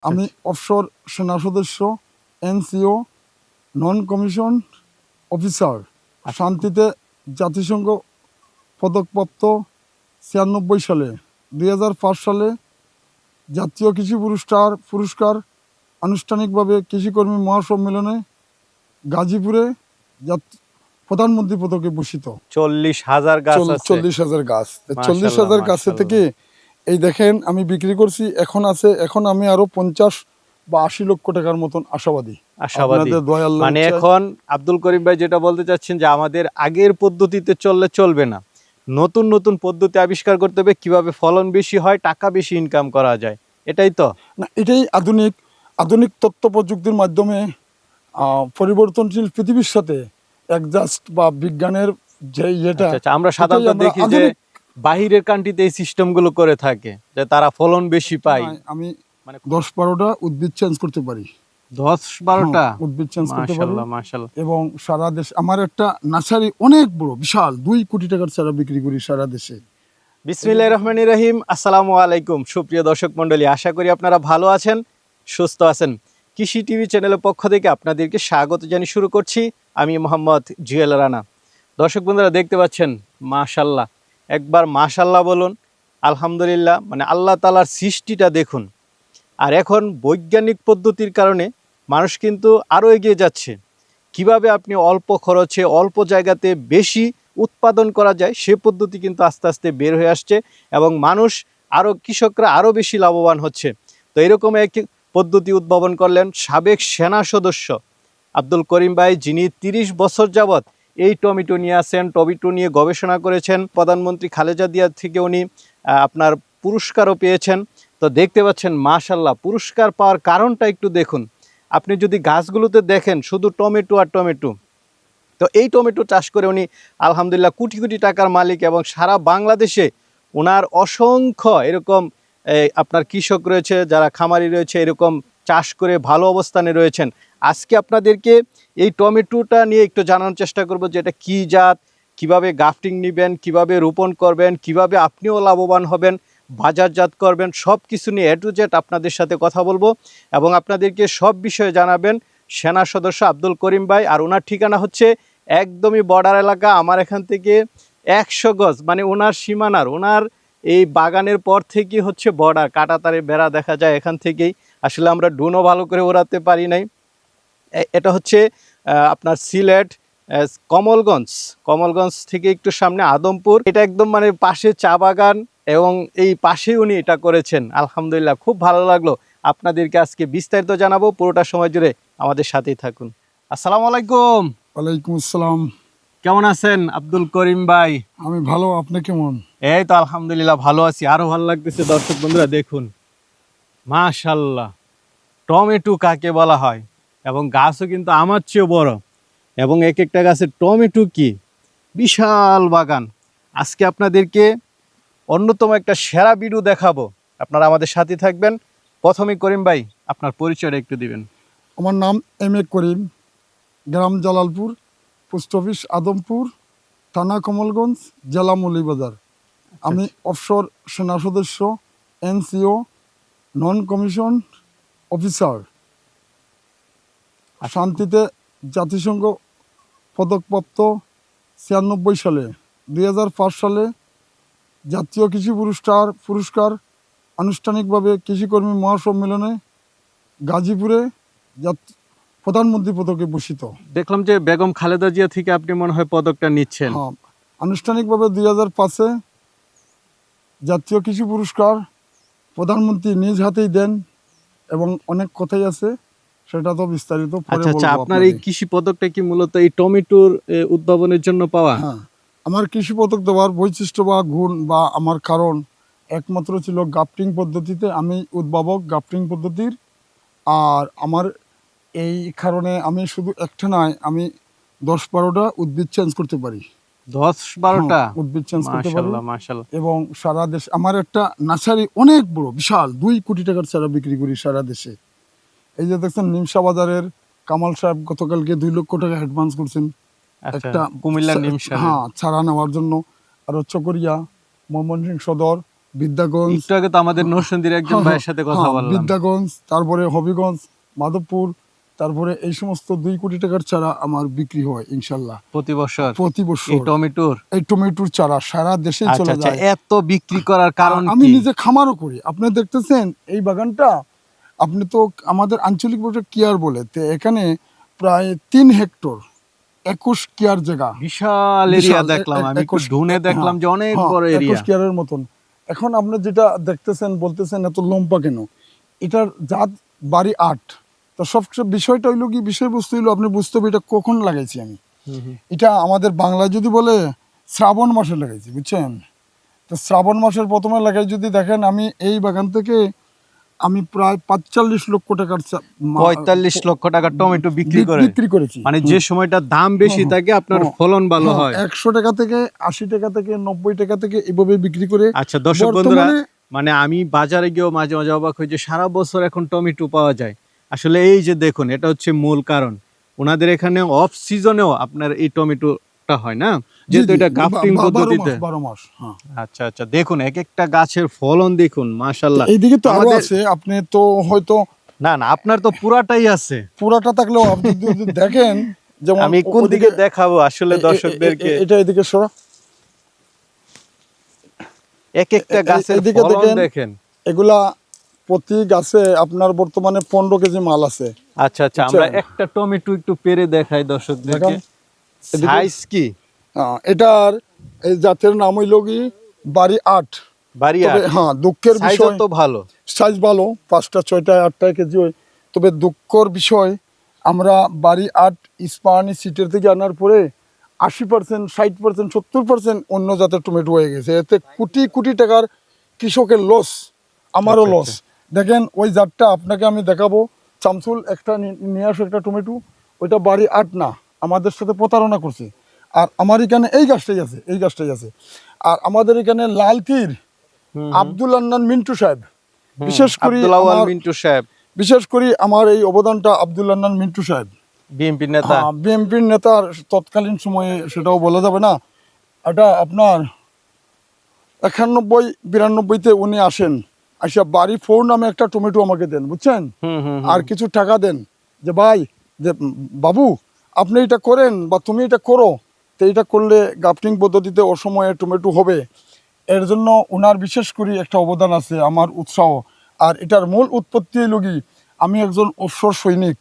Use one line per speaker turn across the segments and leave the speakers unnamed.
আমি অফশোর সেনা সদস্য, এনসিও, নন কমিশন অফিসার, শান্তিতে জাতিসংঘ পদকপ্রাপ্ত 96 সালে, 2005 সালে জাতীয় কৃষি পুরস্কার আনুষ্ঠানিকভাবে কৃষিকর্মী মহাসম্মেলনে গাজীপুরে প্রধানমন্ত্রী পদকে ভূষিত।
40,000 গাছ আছে।
40,000 গাছ। 40,000 গাছে থেকে এই দেখেন আমি বিক্রি করছি, এখন আমি আরো 50 বা 80 লক্ষ টাকার মতন আশাবাদী।
মানে এখন আব্দুল করিম ভাই যেটা বলতে চাচ্ছেন যে আমাদের আগের পদ্ধতিতে চলবে না, নতুন নতুন পদ্ধতি আবিষ্কার করতে হবে, কিভাবে ফলন বেশি হয়, টাকা বেশি ইনকাম করা যায়, এটাই তো
না, এটাই আধুনিক তথ্য প্রযুক্তির মাধ্যমে পরিবর্তনশীল পৃথিবীর সাথে অ্যাডজাস্ট বা বিজ্ঞানের যে এটা
আমরা সাধারণত দেখি যে বাহিরের কান্ট্রিতে এই সিস্টেমগুলো করে থাকে যে তারা ফলন বেশি পায়।
আমি মানে 10-12টা উদ্ভিদ চেঞ্জ করতে পারি।
10-12টা
উদ্ভিদ চেঞ্জ করতে পারি।
মাশাআল্লাহ।
এবং সারা দেশ আমার একটা নার্সারি অনেক বড়, বিশাল, 2 কোটি টাকার চারা বিক্রি করি সারা দেশে।
বিসমিল্লাহির রহমানির রহিম। আসসালামু আলাইকুম সুপ্রিয় দর্শক মণ্ডলী, আশা করি আপনারা ভালো আছেন, সুস্থ আছেন। কৃষি টিভি চ্যানেলের পক্ষ থেকে আপনাদেরকে স্বাগত জানিয়ে শুরু করছি আমি মোহাম্মদ জুয়েল রানা। দর্শক বন্ধুরা দেখতে পাচ্ছেন মাশাআল্লাহ, একবার মাশাআল্লাহ বলুন, আলহামদুলিল্লাহ। মানে আল্লাহ তাআলার সৃষ্টিটা দেখুন। আর এখন বৈজ্ঞানিক পদ্ধতির কারণে মানুষ কিন্তু আরও এগিয়ে যাচ্ছে। কিভাবে আপনি অল্প খরচে অল্প জায়গাতে বেশি উৎপাদন করা যায় সে পদ্ধতি কিন্তু আস্তে আস্তে বের হয়ে আসছে এবং মানুষ কৃষকরা আরও বেশি লাভবান হচ্ছে। তো এরকম এক পদ্ধতি উদ্ভাবন করলেন সাবেক সেনা সদস্য আব্দুল করিম ভাই, যিনি 30 বছর যাবৎ এই টমেটো নিয়ে আসেন, টমেটো নিয়ে গবেষণা করেছেন। প্রধানমন্ত্রী খালেদা জিয়া থেকে উনি আপনার পুরস্কারও পেয়েছেন। তো দেখতে পাচ্ছেন মাশাআল্লাহ, পুরস্কার পাওয়ার কারণটা একটু দেখুন। আপনি যদি গাছগুলোতে দেখেন শুধু টমেটো আর টমেটো, তো এই টমেটো চাষ করে উনি আলহামদুলিল্লাহ কোটি কোটি টাকার মালিক এবং সারা বাংলাদেশে ওনার অসংখ্য এরকম আপনার কৃষক রয়েছে, যারা খামারি রয়েছে, এরকম চাষ করে ভালো অবস্থানে রয়েছেন। আজকে আপনাদেরকে এই টমেটোটা নিয়ে একটু জানানোর চেষ্টা করব যে এটা কী জাত, কিভাবে গ্রাফটিং নেবেন, কিভাবে রোপণ করবেন, কিভাবে আপনিও লাভবান হবেন, বাজারজাত করবেন, সব কিছু নিয়ে এ টু জেড আপনাদের সাথে কথা বলবো এবং আপনাদেরকে সব বিষয়ে জানাবেন সেনা সদস্য আব্দুল করিম ভাই। আর ওনার ঠিকানা হচ্ছে একদমই বর্ডার এলাকা, আমার এখান থেকে 100 গজ, মানে ওনার সীমানার, ওনার এই বাগানের পর থেকে হচ্ছে বর্ডার, কাঁটাতারের বেড়া দেখা যায় এখান থেকেই। আসলে আমরা ড্রোনও ভালো করে ওড়াতে পারি নাই। এটা হচ্ছে আপনার সিলেট কমলগঞ্জ থেকে একটু সামনে আদমপুর। এটা একদম মানে পাশে চা বাগান এবং এই পাশে উনি এটা করেছেন। আলহামদুলিল্লাহ, খুব ভালো লাগলো। আপনাদেরকে আজকে বিস্তারিত জানাবো, পুরোটা সময় জুড়ে আমাদের সাথেই থাকুন। আসসালামু আলাইকুম।
ওয়ালাইকুম আসসালাম।
কেমন আছেন আব্দুল করিম ভাই?
আমি ভালো, আপনি কেমন?
এই তো আলহামদুলিল্লাহ ভালো আছি। আরো ভালো লাগতেছে। দর্শক বন্ধুরা দেখুন মাশাআল্লাহ, টমেটো কাকে বলা হয়, এবং গাছও কিন্তু আমার চেয়েও বড়, এবং এক একটা গাছের টমেটো কি বিশাল বাগান। আজকে আপনাদেরকে অন্যতম একটা সেরা ভিডিও দেখাবো, আপনারা আমাদের সাথে থাকবেন। প্রথমে করিম ভাই আপনার পরিচয়টা একটু দিবেন।
আমার নাম এম.এ. করিম, গ্রাম জালালপুর, পোস্ট অফিস আদমপুর, থানা কমলগঞ্জ, জেলা মৌলভীবাজার। আমি অফশোর সেনা সদস্য, এনসিও, নন কমিশন অফিসার, শান্তিতে জাতিসংঘ পদকপ্রাপ্ত 96 সালে, 2005 সালে জাতীয় কৃষি পুরস্কার আনুষ্ঠানিকভাবে কৃষিকর্মী মহাসম্মেলনে গাজীপুরে প্রধানমন্ত্রী পদকে ভূষিত।
দেখলাম যে বেগম খালেদা জিয়া থেকে আপনি মনে হয় পদকটা নিচ্ছেন।
হ্যাঁ, আনুষ্ঠানিকভাবে 2005-এ জাতীয় কৃষি পুরস্কার প্রধানমন্ত্রী নিজ হাতেই দেন এবং অনেক কথাই আছে, সেটা তো বিস্তারিত পরে বলবো।
আপনার এই কৃষি পদকটা কি মূলত এই টমেটোর উদ্ভাবনের জন্য পাওয়া?
হ্যাঁ, আমার কৃষি পদক দেওয়ার বৈশিষ্ট্য বা গুণ বা আমার কারণ একমাত্র ছিল গ্রাফটিং পদ্ধতিতে। আমি উদ্ভাবক গ্রাফটিং পদ্ধতির। আর আমার এই কারণে আমি শুধু একটা নয়, আমি 10-12টা উদ্ভিদ চেঞ্জ করতে পারি।
10-12টা
উদ্ভিদ চেঞ্জ করতে পারি।
মাশাআল্লাহ।
এবং সারা দেশ আমার একটা নার্সারি অনেক বড়, বিশাল, 2 কোটি টাকার চারা বিক্রি করি সারা দেশে। এই যে দেখছেন নিমসা বাজারের কামাল সাহেব গতকালকে 2 লক্ষ টাকা অ্যাডভান্স করছেন একটা
কুমিল্লার নিমসা,
হ্যাঁ, চারা নেওয়ার জন্য। আর চকরিয়া, ময়মনসিংহ সদর, বিদ্যাগঞ্জ,
একটু আগে তো আমাদের নরসিংদীর একজন ভাইয়ের সাথে কথা বললাম।
বিদ্যাগঞ্জ, তারপরে হবিগঞ্জ, মাধবপুর, তারপরে এই সমস্ত 2 কোটি টাকার চারা আমার বিক্রি হয় ইনশাল্লাহ
প্রতি বছর
প্রতি
এই
বছর।
টমেটোর।
এই টমেটোর চারা সারা দেশে
আচ্ছা
চলে
আচ্ছা,
যায়।
এত বিক্রি করার কারণ
আমি
কি?
নিজে খামারও করি। আপনি দেখতেছেন এই বাগানটা, আপনি তো আমাদের আঞ্চলিক ভাষায় কিয়ার বলে, তো এখানে প্রায় 3 হেক্টর 21 কিয়ার জায়গা,
বিশাল এরিয়া
বিশাল,
দেখলাম আমি, একটু
21
ড্রোনে দেখলাম যে অনেক বড় এরিয়া।
21 কিয়ারের মতন। এখন আপনি যেটা দেখতেছেন বলতেছেন এত লম্বা কেন, এটার জাত বাড়ি 8। তো সবচেয়ে বিষয়টা হইলো কি, বিষয়বস্তু হইলো আপনি বুঝতে হবে এটা কখন লাগাইছি আমি। এটা আমাদের বাংলায় যদি বলে শ্রাবণ মাসে লাগাইছি, বুঝছেন? তো শ্রাবণ মাসের প্রথমে লাগাই যদি দেখেন, আমি এই বাগান থেকে আমি প্রায় 45 লক্ষ টাকার
45 লক্ষ টাকার টমেটো বিক্রি
করেছি।
মানে যে সময়টা দাম বেশি থাকে আপনার ফলন ভালো হয়।
100 টাকা থেকে 80 টাকা থেকে 90 টাকা থেকে এভাবে বিক্রি করে।
আচ্ছা দর্শক বন্ধুরা,
বর্তমানে
মানে আমি বাজারে গিয়েও মাঝে মাঝে অবাক হই যে সারা বছর এখন টমেটো পাওয়া যায়। আসলে এই যে দেখুন, এটা হচ্ছে মূল কারণ। ওনাদের এখানে অফ সিজনেও আপনার এই টমেটোটা হয় না, যেহেতু এটা গ্রাফটিং পদ্ধতিতে।
12 মাস। হ্যাঁ,
আচ্ছা আচ্ছা, দেখুন এক একটা গাছের ফলন দেখুন, মাশাআল্লাহ।
এইদিকে তো আরো আছে, আপনি তো হয়তো
না না, আপনার তো পুরাটাই আছে।
পুরাটা থাকলেও আপনি যদি দেখেন, যেমন
আমি কোন দিকে দেখাবো আসলে দর্শকদেরকে?
এটা এদিকে সরা,
এক একটা গাছের
এদিকে
ফলন
দেখেন।
দেখেন।
এগুলা প্রতি গাছে আপনার বর্তমানে 15 কেজি মাল আছে।
আচ্ছা আচ্ছা, আমরা একটা টমেটো একটু পেরে দেখাই দর্শকদেরকে। সাইজ কি?
এটার এই জাতের নাম হইল কি বাড়ি 8।
বাড়ি 8।
হ্যাঁ, দুঃখের বিষয়
তো ভালো,
সাইজ ভালো, 5টা 6টা 8টা কেজি হয়। তবে দুঃখের বিষয়, আমরা বাড়ি 8 ইস্পাহানি সিটের থেকে আনার পরে 80%, 60%, 70% অন্য জাতের টমেটো হয়ে গেছে। এতে কোটি কোটি টাকার কৃষকের লস, আমারও
আচ্ছা,
লস। দেখেন ওই জাতটা আপনাকে আমি দেখাবো, চামচুল একটা নিয়ে আসো একটা টমেটো, ওইটা বাড়ি 8 না, আমাদের সাথে প্রতারণা করছে। আর আমার এখানে এই গাছটাই আছে, এই গাছটাই আছে। আর আমাদের এখানে লাল তীর আব্দুল আন্নান মিন্টু সাহেব, বিশেষ করে আমার এই অবদানটা আব্দুল আন্নান মিন্টু সাহেব,
বিএনপির নেতা।
বিএনপির নেতার তৎকালীন সময়ে, সেটাও বলা যাবে না। এটা আপনার 91-92-তে উনি আসেন, আসা বাড়ি 4 নামে একটা টমেটো আমাকে দেন, বুঝছেন? আর কিছু টাকা দেন, যে ভাই, যে বাবু আপনি এটা করেন বা তুমি এটা করো, তো এটা করলে গ্রাফটিং পদ্ধতিতে অসময়ে টমেটো হবে। এর জন্য ওনার বিশেষ করে একটা অবদান আছে, আমার উৎসাহ। আর এটার মূল উৎপত্তি হইল কি, আমি একজন অবসর সৈনিক,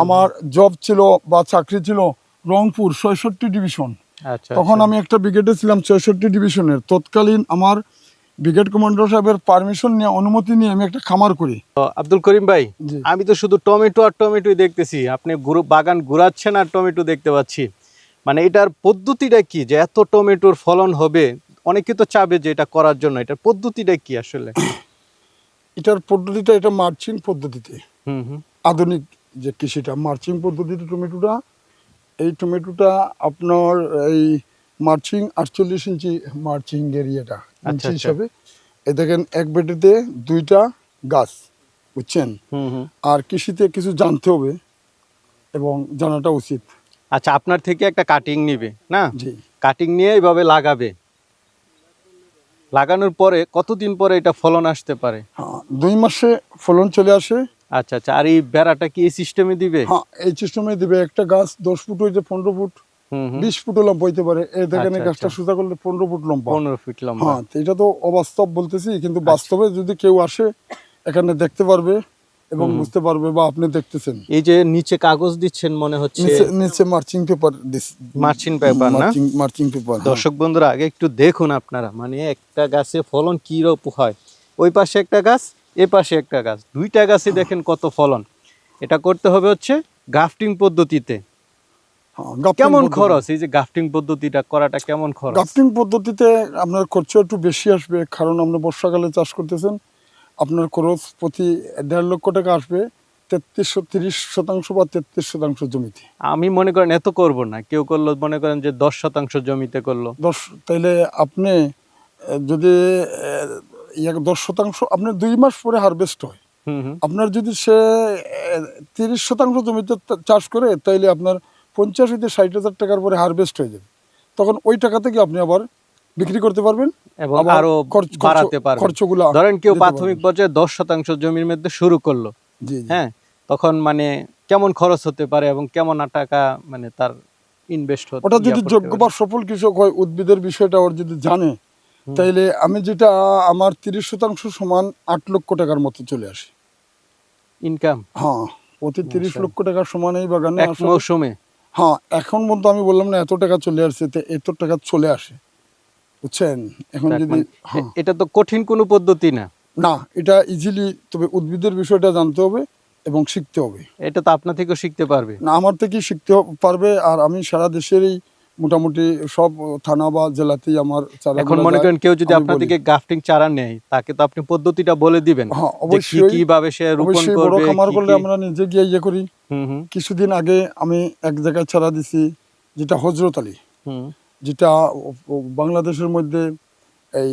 আমার জব ছিল বা চাকরি ছিল রংপুর 66 ডিভিশন। তখন আমি একটা ব্রিগেডে ছিলাম 66 ডিভিশনের। তৎকালীন আমার ব্রিগেড কমান্ডার সাহেবের পারমিশন নিয়ে, অনুমতি নিয়ে আমি একটা খামার করি।
আব্দুল করিম ভাই, আমি তো শুধু টমেটো আর টমেটোই দেখতেছি, আপনি বাগান ঘুরাচ্ছেন আর টমেটো দেখতে পাচ্ছি। মানে এটার পদ্ধতিটা কি যে এত টমেটোর ফলন হবে? অনেকে তো চাবে যে এটা করার জন্য, এটার পদ্ধতিটা কি আসলে?
এটার পদ্ধতিটা, এটা মার্চিং পদ্ধতিতে, আধুনিক যে কৃষিটা মার্চিং পদ্ধতিতে টমেটোটা, এই টমেটোটা আপনার এই মার্চিং 48 ইঞ্চি মার্চিং এরিয়াটা ইঞ্চি হিসাবে। এই দেখেন এক বেডিতে 2টা গাছ, বুঝছেন? আর কৃষিতে কিছু জানতে হবে এবং জানাটা উচিত।
আচ্ছা, আপনার থেকে একটা কাটিং নিবে না?
জি,
কাটিং নিয়ে এইভাবে লাগাবে, লাগানোর পরে কতদিন পরে এটা ফলন আসতে পারে?
2 মাসে ফলন চলে আসে।
আচ্ছা আচ্ছা, আর এই বেড়াটা কি এই সিস্টেমে দিবে?
হ্যাঁ, এই সিস্টেমে দিবে। একটা গাছ 10 ফুট হইতে 15 ফুট, 20 ফুটও লম্বা হইতে পারে। এই দেখেন এই গাছটা সোজা করলে 15 ফুট লম্বা।
15 ফিট লম্বা।
হ্যাঁ, এটা তো অবাস্তব বলতেছি, কিন্তু বাস্তবে যদি কেউ আসে এখানে দেখতে পারবে এবং বুঝতে পারবে, বা আপনি দেখতেছেন।
এই যে নিচে কাগজ দিচ্ছেন মনে হচ্ছে,
নিচে মার্চিং পেপার,
মার্চিং পেপার না?
Marching paper.
দর্শক বন্ধুরা, আগে একটু দেখুন আপনারা, মানে একটা গাছে ফলন কি রকম হয়। ওই পাশে একটা গাছ, এ পাশে একটা গাছ, 2টা গাছে দেখেন কত ফলন। এটা করতে হবে হচ্ছে গ্রাফটিং পদ্ধতিতে। কেমন খরচ এই যে গ্রাফটিং পদ্ধতিটা করাটা, কেমন খরচ?
গ্রাফটিং পদ্ধতিতে আপনার খরচ একটু বেশি আসবে, কারণ আপনি বর্ষাকালে চাষ করতেছেন। আপনার খরচ প্রতি 1.5 লক্ষ টাকা আসবে 30% বা 33% জমিতে।
আমি মনে করেন এত করব না, কেউ করলো মনে করেন যে 10% জমিতে করলো।
তাইলে আপনি যদি 10%, আপনার 2 মাস পরে হারভেস্ট হয়। আপনার যদি সে 30% জমিতে চাষ করে, তাইলে আপনার 50 থেকে 60 হাজার টাকার পরে হারভেস্ট হয়ে যাবে। তখন ওই টাকা থেকে আপনি আবার বিক্রি করতে পারবেন
এবং
আবার
আরো বাড়াতে পারবেন।
খরচগুলো
ধরেন কেউ
দিতে
প্রাথমিক
পারবেন।
পর্যায়ে 10% জমির মধ্যে শুরু করলো,
জি জি।
হ্যাঁ, তখন মানে কেমন খরচ হতে পারে এবং কেমন টাকা মানে তার ইনভেস্ট
ওটা
ইয়া
যদি
করতে
যোগ্য
পারে?
বা সফল কৃষক হয়, উদ্ভিদের বিষয়টা ওর যদি জানে,
হুম।
তাইলে আমি যেটা আমার 30% সমান 8 লক্ষ টাকার মতো চলে আসে।
ইনকাম
হ্যাঁ, প্রতি 30
মাশাআল্লাহ
লক্ষ টাকার সমান এই বাগানে
এক
আসলে।
মৌসুমে।
হ্যাঁ, এখন পর্যন্ত আমি বললাম না এত টাকা চলে আসছে, তো এত টাকা চলে আসে, বুঝছেন? এখন
যাক,
যদি
মানে
হ্যাঁ,
এটা তো কঠিন কোনো পদ্ধতি না।
না এটা ইজিলি, তবে উদ্ভিদের বিষয়টা জানতে হবে এবং শিখতে হবে।
এটা তো আপনা থেকেও শিখতে পারবে।
না, আমার থেকেই শিখতে পারবে। আর আমি সারা দেশেরই মোটামুটি সব থানা বা জেলাতেই আমার
এখন
চারাগুলা
মনে
যায়।
করেন কেউ যদি
আমি
আপনার
বলি,
থেকে গ্রাফটিং চারা নেয়, তাকে তো আপনি পদ্ধতিটা বলে দিবেন
হ্যাঁ
যে কি
অবশ্যই,
কিভাবে সে রোপণ
অবশ্যই বড়
করবে,
খামার
কি
করলে
কি।
আমরা নিজে গিয়ে ইয়ে করি।
হুম হুম
কিছুদিন আগে আমি এক জায়গায় চারা দিছি, যেটা হজরত আলী,
হুম।
যেটা বাংলাদেশের মধ্যে এই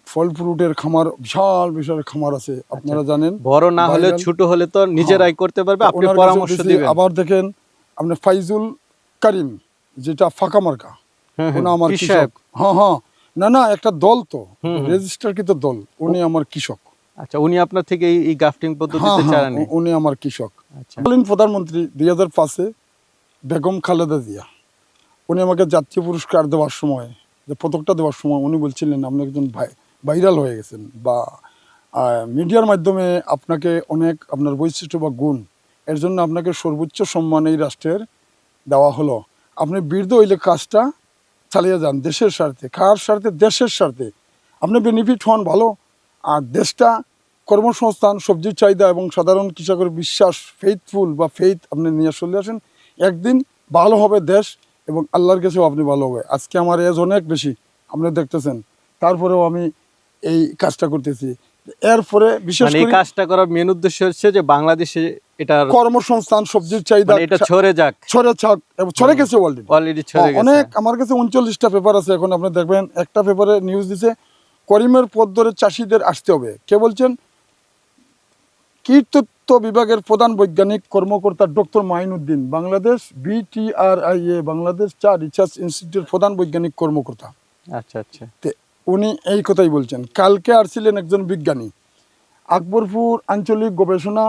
ফল ফ্রুটের খামার, বিশাল বিশাল খামার আছে,
আচ্ছা,
আপনারা জানেন।
বড় না হলে
ভাইরাল।
ছোট হলে তো
হ্যাঁ,
নিজেরাই করতে পারবে,
তো
আপনি
ওনার কাছেও
পরামর্শ
দিছি।
দিবেন।
আবার দেখেন আপনার ফাইজুল কারিম, যেটা ফাঁকা মার্কা,
হ্যাঁ হ্যাঁ,
ওনা আমার
পীর
কৃষক।
সাহেব।
হ্যাঁ হ্যাঁ, না না, একটা দল তো,
হুম হুম।
রেজিস্টারকৃত দল, উনি আমার কৃষক।
আচ্ছা, উনি আপনার থেকে এই গ্রাফটিং
হ্যাঁ
পদ্ধতিতে
হ্যাঁ,
চারা নেয়?
উনি আমার কৃষক।
আচ্ছা।
বলেন প্রধানমন্ত্রী 2005-এ বেগম খালেদা জিয়া, উনি আমাকে জাতীয় পুরস্কার দেওয়ার সময়, যে পদকটা দেওয়ার সময় উনি বলছিলেন আপনি একজন ভাইরাল হয়ে গেছেন, বা মিডিয়ার মাধ্যমে আপনাকে অনেক আপনার বৈশিষ্ট্য বা গুণ, এর জন্য আপনাকে সর্বোচ্চ সম্মান এই রাষ্ট্রের দেওয়া হলো। আপনি বীরদ হইলে কাজটা চালিয়ে যান দেশের স্বার্থে। কার স্বার্থে? দেশের স্বার্থে। আপনি বেনিফিট হন ভালো, আর দেশটা কর্মসংস্থান, সবজির চাহিদা এবং সাধারণ কৃষকের বিশ্বাস, ফেইথফুল বা ফেইথ আপনি নিয়ে চলে আসেন, একদিন ভালো হবে দেশ এবং আল্লাহর কাছেও আপনি ভালো হবে। আজকে আমার এজ অনেক বেশি, আপনি দেখতেছেন, তারপরেও আমি এই কাজটা করতেছি। এরপরে বিশেষ
মানে এই
করে
কাজটা করার মেন উদ্দেশ্য হচ্ছে যে বাংলাদেশে এটার
কর্মসংস্থান, সবজির চাহিদা
মানে এটা ছড়ে যাক।
ছড়ে ছাক, এবং ছড়ে গেছে অলরেডি।
অলরেডি ছড়ে গেছে।
অনেক, আমার কাছে 39টা পেপার আছে। এখন আপনি দেখবেন একটা পেপারে নিউজ দিছে করিমের পথ ধরে চাষিদের আসতে হবে। কে বলছেন? কীটতত্ত্ব বিভাগের প্রধান বৈজ্ঞানিক কর্মকর্তা ডক্টর মাইনুদ্দিন, বাংলাদেশ BTRIA, বাংলাদেশ চা রিসার্চ ইনস্টিটিউটের প্রধান বৈজ্ঞানিক কর্মকর্তা।
আচ্ছা আচ্ছা।
তে উনি এই কথাই বলছেন। কালকে আসছিলেন একজন বিজ্ঞানী, আকবরপুর আঞ্চলিক গবেষণা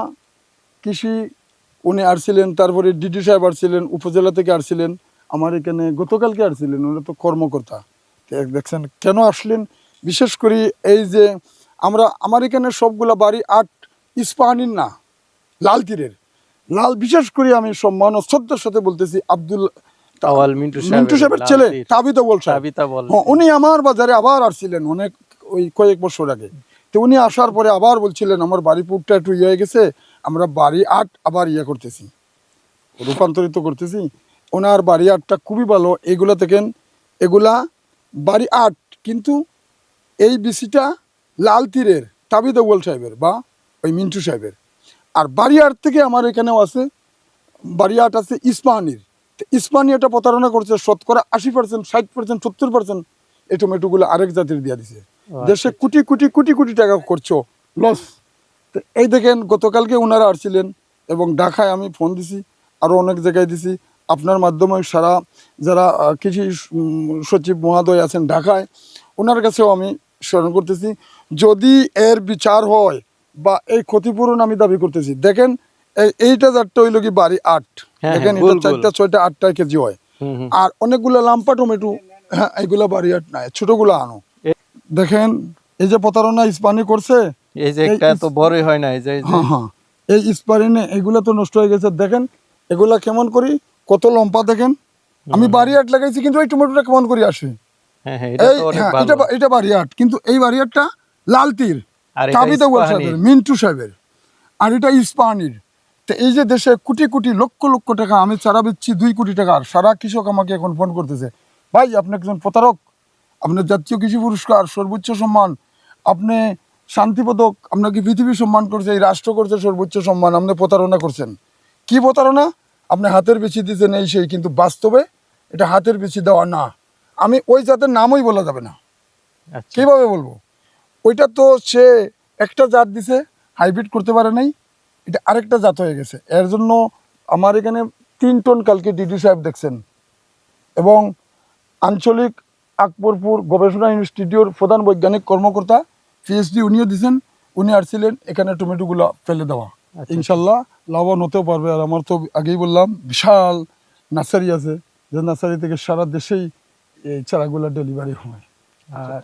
কৃষি, উনি আসছিলেন। তারপরে ডিডি সাহেব আসছিলেন, উপজেলা থেকে আসছিলেন আমার এখানে, গতকালকে আসছিলেন। উনি তো কর্মকর্তা। দেখছেন কেন আসলেন? বিশেষ করে এই যে আমার এখানে সবগুলা বাড়ি আট ইস্পাহানির না, লাল তীরের। লাল, বিশেষ করে আমি সম্মান ও শ্রদ্ধার সাথে বলতেছি আব্দুল
আওয়াল মিন্টু সাহেবের
সাহেবের
লাল
ছেলে
তীর।
তাবিদ আউয়াল সাহেব।
তাবিতা বল।
হ্যাঁ, উনি আমার বাজারে আবার আসছিলেন অনেক, ওই কয়েক বছর আগে। তো উনি আসার পরে আবার বলছিলেন আমার বাড়িপুরটা একটু ইয়ে হয়ে গেছে, আমরা বাড়ি আট আবার ইয়ে করতেছি, রূপান্তরিত করতেছি। ওনার বাড়ি আটটা খুবই ভালো। এগুলা দেখেন, এগুলা বাড়ি আট, কিন্তু এই বিসিটা লাল তীরের তাবিদ আউয়াল সাহেবের বা ওই মিন্টু সাহেবের। আর বাড়ি আট থেকে আমার এখানেও আছে, বাড়ি আট আছে ইস্পাহানির। ইস্পাহানিয়াটা প্রতারণা করছে শতকরা 80%, 60%, 70% এই টমেটোগুলো আরেক জাতির দিয়ে দিছে। দেশে
আচ্ছা।
কোটি কোটি কোটি কোটি টাকা করছো লস। তো এই দেখেন, গতকালকে ওনারা আসছিলেন এবং ঢাকায় আমি ফোন দিছি, আরও অনেক জায়গায় দিছি। আপনার মাধ্যমে সারা যারা কৃষি সচিব মহোদয় আছেন ঢাকায়, ওনার কাছেও আমি স্মরণ করতেছি, যদি এর বিচার হয় বা এই ক্ষতিপূরণ আমি দাবি করতেছি। দেখেন এইটা যারটা হইল কি বাড়ি আট,
হ্যাঁ
দেখেন
হ্যাঁ,
এটা
গোল গোল।
4টা 6টা 8টা কেজি হয়।
হুম হুম।
আর অনেকগুলো লাম্পা টমেটো, হ্যাঁ এগুলো বাড়ি আট নাই, ছোটোগুলো আনো। দেখেন এই যে প্রতারণা ইস্পানি করছে,
এই যে
এই
একটা এত বড়ই হয় না, এই যে
হ্যাঁ হ্যাঁ, এই স্পারিনে এগুলো তো নষ্ট হয়ে গেছে। দেখেন এগুলা কেমন করি, কত লম্পা দেখেন। আমি বাড়ি আট লাগাইছি, কিন্তু এই টমেটোটা কেমন করে আসে?
হ্যাঁ হ্যাঁ, এটা
এই
তো অনেক
হ্যাঁ,
ভালো।
এটা বাড়ি আট, কিন্তু এই বাড়ি আটটা লাল তীর,
আর এটা
তাবিদ আউয়াল
ইস্পাহানি।
সাহেবের, মিন্টু সাহেবের। আর এটা ইস্পাহানির। তো এই যে দেশে কোটি কোটি লক্ষ লক্ষ টাকা আমি চারা বেচছি, 2 কোটি টাকার। সারা কৃষক আমাকে এখন ফোন করতেছে, ভাই আপনি একজন প্রতারক, আপনার জাতীয় কৃষি পুরস্কার, সর্বোচ্চ সম্মান, আপনি শান্তিপদক, আপনাকে পৃথিবী সম্মান করছে, এই রাষ্ট্র করছে সর্বোচ্চ সম্মান, আপনি প্রতারণা করছেন। কি প্রতারণা? আপনি হাতের বেশি দিয়েছেন এই সেই, কিন্তু বাস্তবে এটা হাতের বেশি দেওয়া না। আমি ওই জাতের নামই বলা যাবে না।
আচ্ছা।
কীভাবে বলবো? ওইটা তো সে একটা জাত দিছে, হাইব্রিড করতে পারে নাই, এটা আরেকটা জাত হয়ে গেছে। এর জন্য আমার এখানে 3 টন কালকে ডিডি সাহেব দেখছেন, এবং আঞ্চলিক আকবরপুর গবেষণা ইনস্টিটিউট প্রধান বৈজ্ঞানিক কর্মকর্তা পিএইচডি উনিও দিয়েছেন, উনি আসছিলেন এখানে টমেটোগুলো ফেলে দেওয়া।
আচ্ছা।
ইনশাল্লাহ লাভবান হতেও পারবে। আর আমার তো আগেই বললাম বিশাল নার্সারি আছে, যে নার্সারি থেকে সারা দেশেই এই চারাগুলো ডেলিভারি হয়। আর